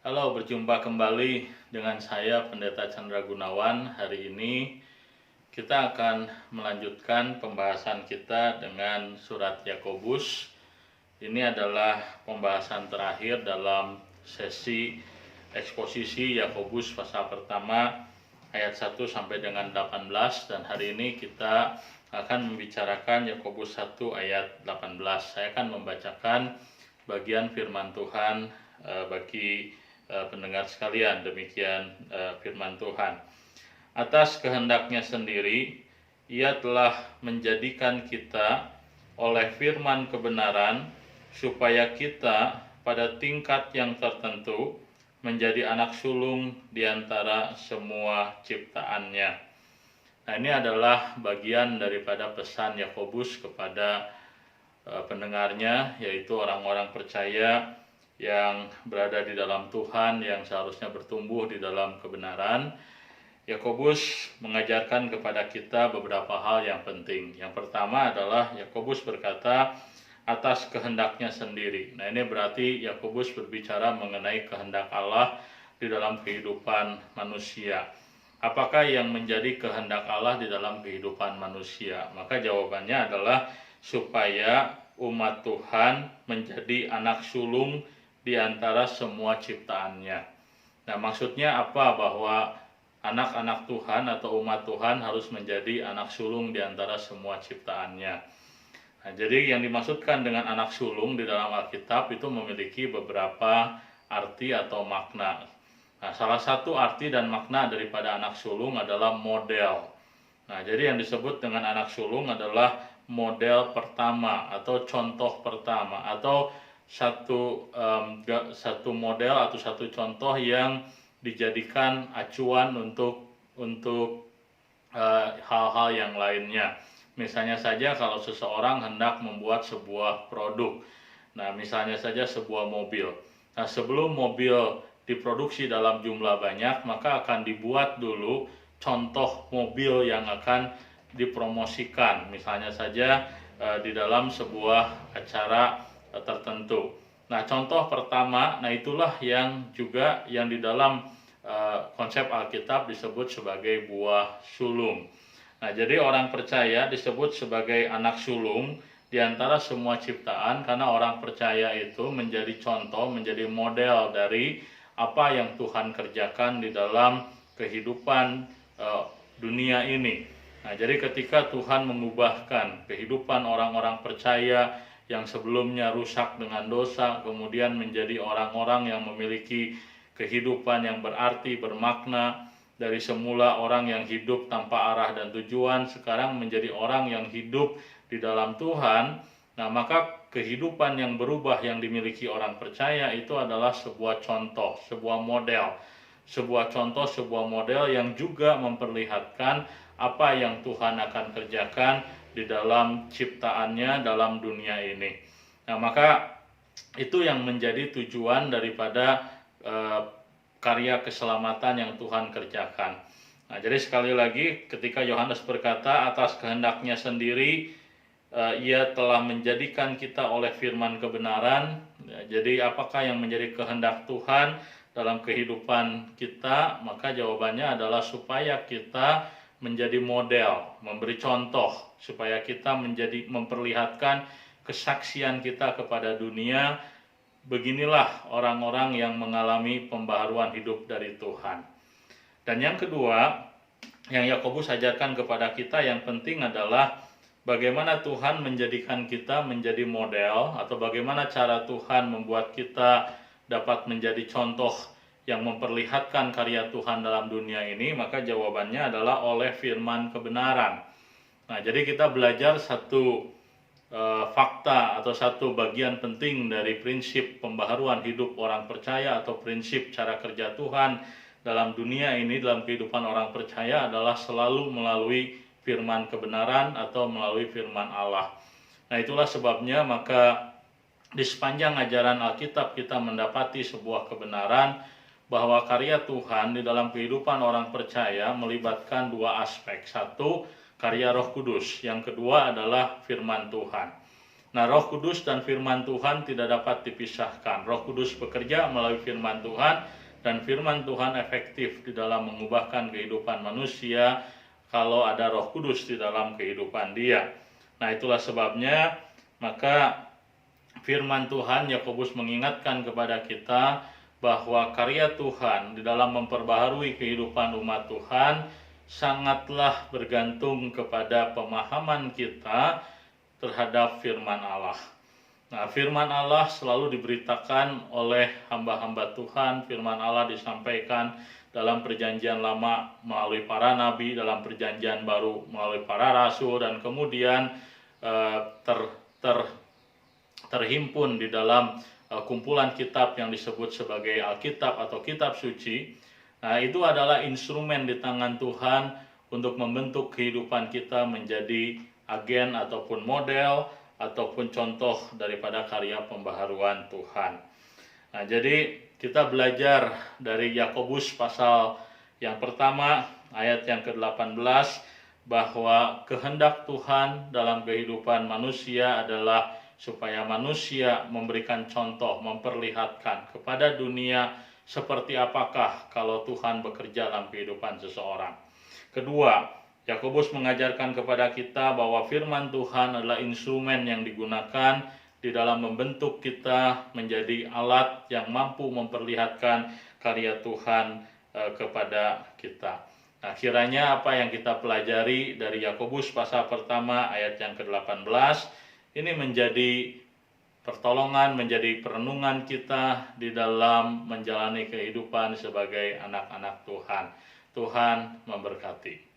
Halo, berjumpa kembali dengan saya Pendeta Chandra Gunawan. Hari ini kita akan melanjutkan pembahasan kita dengan surat Yakobus. Ini adalah pembahasan terakhir dalam sesi eksposisi Yakobus pasal pertama ayat 1 sampai dengan 18, dan hari ini kita akan membicarakan Yakobus 1 ayat 18. Saya akan membacakan bagian firman Tuhan bagi pendengar sekalian. Demikian firman Tuhan. Atas kehendaknya sendiri, Ia telah menjadikan kita oleh firman kebenaran, supaya kita pada tingkat yang tertentu menjadi anak sulung di antara semua ciptaannya. Nah, ini adalah bagian daripada pesan Yakobus kepada pendengarnya, yaitu orang-orang percaya yang berada di dalam Tuhan, yang seharusnya bertumbuh di dalam kebenaran. Yakobus mengajarkan kepada kita beberapa hal yang penting. Yang pertama adalah Yakobus berkata atas kehendaknya sendiri. Nah, ini berarti Yakobus berbicara mengenai kehendak Allah di dalam kehidupan manusia. Apakah yang menjadi kehendak Allah di dalam kehidupan manusia? Maka jawabannya adalah supaya umat Tuhan menjadi anak sulung di antara semua ciptaannya. Nah, maksudnya apa bahwa anak-anak Tuhan atau umat Tuhan harus menjadi anak sulung di antara semua ciptaannya? Nah, jadi yang dimaksudkan dengan anak sulung di dalam Alkitab itu memiliki beberapa arti atau makna. Nah, salah satu arti dan makna daripada anak sulung adalah model. Nah, jadi yang disebut dengan anak sulung adalah model pertama atau contoh pertama, atau satu model atau satu contoh yang dijadikan acuan untuk hal-hal yang lainnya. Misalnya saja kalau seseorang hendak membuat sebuah produk, nah misalnya saja sebuah mobil. Nah, sebelum mobil diproduksi dalam jumlah banyak, maka akan dibuat dulu contoh mobil yang akan dipromosikan, misalnya saja di dalam sebuah acara tertentu. Nah, contoh pertama, nah itulah yang juga yang di dalam konsep Alkitab disebut sebagai buah sulung. Nah, jadi orang percaya disebut sebagai anak sulung di antara semua ciptaan karena orang percaya itu menjadi contoh, menjadi model dari apa yang Tuhan kerjakan di dalam kehidupan dunia ini. Nah, jadi ketika Tuhan mengubahkan kehidupan orang-orang percaya yang sebelumnya rusak dengan dosa, kemudian menjadi orang-orang yang memiliki kehidupan yang berarti, bermakna. Dari semula orang yang hidup tanpa arah dan tujuan, sekarang menjadi orang yang hidup di dalam Tuhan. Nah, maka kehidupan yang berubah yang dimiliki orang percaya itu adalah sebuah contoh, sebuah model. Sebuah contoh, sebuah model yang juga memperlihatkan apa yang Tuhan akan kerjakan di dalam ciptaannya, dalam dunia ini. Nah, maka itu yang menjadi tujuan daripada karya keselamatan yang Tuhan kerjakan. Nah, jadi sekali lagi ketika Yohanes berkata atas kehendaknya sendiri Ia telah menjadikan kita oleh firman kebenaran. Jadi apakah yang menjadi kehendak Tuhan dalam kehidupan kita? Maka jawabannya adalah supaya kita menjadi model, memberi contoh, supaya kita memperlihatkan kesaksian kita kepada dunia. Beginilah orang-orang yang mengalami pembaharuan hidup dari Tuhan. Dan yang kedua, yang Yakobus ajarkan kepada kita yang penting adalah bagaimana Tuhan menjadikan kita menjadi model, atau bagaimana cara Tuhan membuat kita dapat menjadi contoh yang memperlihatkan karya Tuhan dalam dunia ini. Maka jawabannya adalah oleh firman kebenaran. Nah, jadi kita belajar satu fakta atau satu bagian penting dari prinsip pembaharuan hidup orang percaya atau prinsip cara kerja Tuhan dalam dunia ini, dalam kehidupan orang percaya adalah selalu melalui firman kebenaran atau melalui firman Allah. Nah, itulah sebabnya maka di sepanjang ajaran Alkitab kita mendapati sebuah kebenaran bahwa karya Tuhan di dalam kehidupan orang percaya melibatkan dua aspek. Satu, karya Roh Kudus. Yang kedua adalah firman Tuhan. Nah, Roh Kudus dan firman Tuhan tidak dapat dipisahkan. Roh Kudus bekerja melalui firman Tuhan, dan firman Tuhan efektif di dalam mengubahkan kehidupan manusia kalau ada Roh Kudus di dalam kehidupan dia. Nah, itulah sebabnya maka firman Tuhan, Yakobus mengingatkan kepada kita bahwa karya Tuhan di dalam memperbaharui kehidupan umat Tuhan sangatlah bergantung kepada pemahaman kita terhadap firman Allah. Nah, firman Allah selalu diberitakan oleh hamba-hamba Tuhan. Firman Allah disampaikan dalam perjanjian lama melalui para nabi, dalam perjanjian baru melalui para rasul, dan kemudian terhimpun di dalam kumpulan kitab yang disebut sebagai Alkitab atau kitab suci. Nah, itu adalah instrumen di tangan Tuhan untuk membentuk kehidupan kita menjadi agen ataupun model ataupun contoh daripada karya pembaharuan Tuhan. Nah, jadi kita belajar dari Yakobus pasal yang pertama ayat yang ke-18 bahwa kehendak Tuhan dalam kehidupan manusia adalah supaya manusia memberikan contoh, memperlihatkan kepada dunia seperti apakah kalau Tuhan bekerja dalam kehidupan seseorang. Kedua, Yakobus mengajarkan kepada kita bahwa firman Tuhan adalah instrumen yang digunakan di dalam membentuk kita menjadi alat yang mampu memperlihatkan karya Tuhan kepada kita. Nah, kiranya apa yang kita pelajari dari Yakobus pasal pertama ayat yang ke-18 ini menjadi pertolongan, menjadi perenungan kita di dalam menjalani kehidupan sebagai anak-anak Tuhan. Tuhan memberkati.